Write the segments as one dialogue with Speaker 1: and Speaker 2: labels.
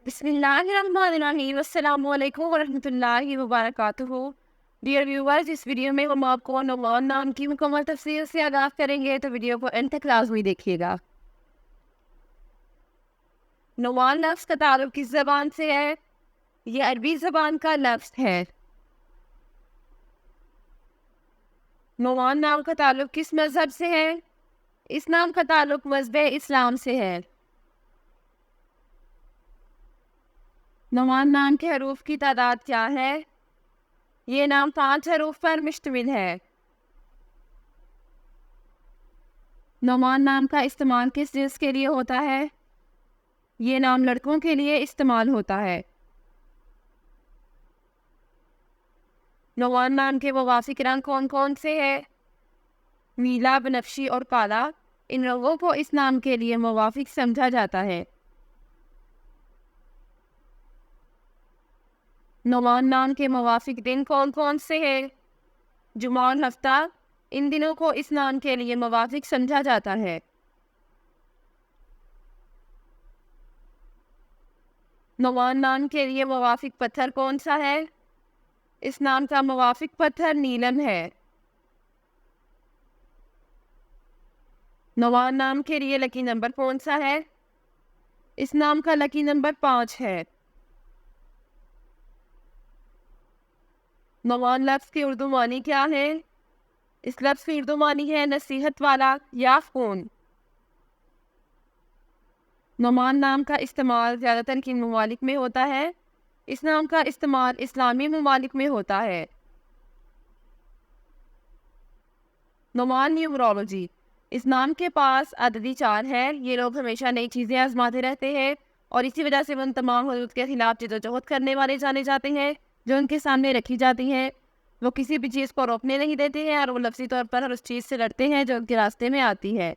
Speaker 1: بسم اللہ الرحمن الرحیم، السلام علیکم ورحمۃ اللہ وبرکاتہ۔ ڈیئر ویورز، اس ویڈیو میں ہم آپ کو نعمان نام کی مکمل تفسیر سے آگاہ کریں گے، تو ویڈیو کو اینڈ تک لازمی دیکھیے گا۔ نعمان لفظ کا تعلق کس زبان سے ہے؟ یہ عربی زبان کا لفظ ہے۔ نعمان نام کا تعلق کس مذہب سے ہے؟ اس نام کا تعلق مذہب اسلام سے ہے۔ نعمان نام کے حروف کی تعداد کیا ہے؟ یہ نام 5 حروف پر مشتمل ہے۔ نعمان نام کا استعمال کس جنس کے لیے ہوتا ہے؟ یہ نام لڑکوں کے لیے استعمال ہوتا ہے۔ نعمان نام کے موافق رنگ کون کون سے ہیں؟ نیلا، بنفشی اور کالا۔ ان رنگوں کو اس نام کے لیے موافق سمجھا جاتا ہے۔ نعمان نام کے موافق دن کون کون سے ہیں؟ جمعہ اور ہفتہ۔ ان دنوں کو اس نام کے لیے موافق سمجھا جاتا ہے۔ نعمان نام کے لیے موافق پتھر کون سا ہے؟ اس نام کا موافق پتھر نیلم ہے۔ نعمان نام کے لیے لکی نمبر کون سا ہے؟ اس نام کا لکی نمبر 5 ہے۔ نعمان لفظ کی اردو معنی کیا ہے؟ اس لفظ کی اردو معنی ہے نصیحت والا یا خون۔ نعمان نام کا استعمال زیادہ تر کن ممالک میں ہوتا ہے؟ اس نام کا استعمال اسلامی ممالک میں ہوتا ہے۔ نعمان نیومرولوجی۔ اس نام کے پاس عددی 4 ہے۔ یہ لوگ ہمیشہ نئی چیزیں آزماتے رہتے ہیں اور اسی وجہ سے وہ ان تمام حدود کے خلاف جدوجہد کرنے والے جانے جاتے ہیں جو ان کے سامنے رکھی جاتی ہیں۔ وہ کسی بھی چیز کو روکنے نہیں دیتے ہیں اور وہ لفظی طور پر ہر اس چیز سے لڑتے ہیں جو ان کے راستے میں آتی ہے۔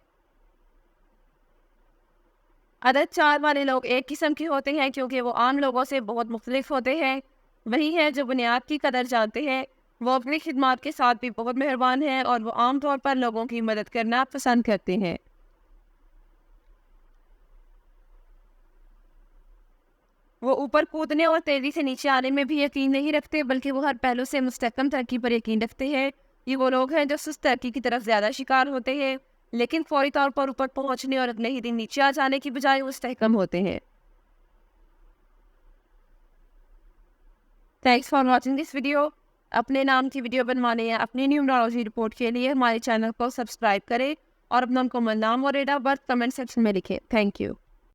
Speaker 1: عدد 4 والے لوگ ایک قسم کے ہوتے ہیں کیونکہ وہ عام لوگوں سے بہت مختلف ہوتے ہیں۔ وہی ہے جو بنیاد کی قدر جانتے ہیں۔ وہ اپنی خدمات کے ساتھ بھی بہت مہربان ہیں اور وہ عام طور پر لوگوں کی مدد کرنا پسند کرتے ہیں۔ وہ اوپر کودنے اور تیزی سے نیچے آنے میں بھی یقین نہیں رکھتے بلکہ وہ ہر پہلو سے مستحکم ترقی پر یقین رکھتے ہیں۔ یہ وہ لوگ ہیں جو سست ترقی کی طرف زیادہ شکار ہوتے ہیں لیکن فوری طور پر اوپر پہنچنے اور اگلے ہی دن نیچے آ جانے کی بجائے مستحکم ہوتے ہیں۔ Thanks for watching this video. اپنے نام کی ویڈیو بنوانے یا اپنی نیومرولوجی رپورٹ کے لیے ہمارے چینل کو سبسکرائب کریں اور اپنا مکمل نام اور date of birth comment section میں لکھیں۔ Thank you.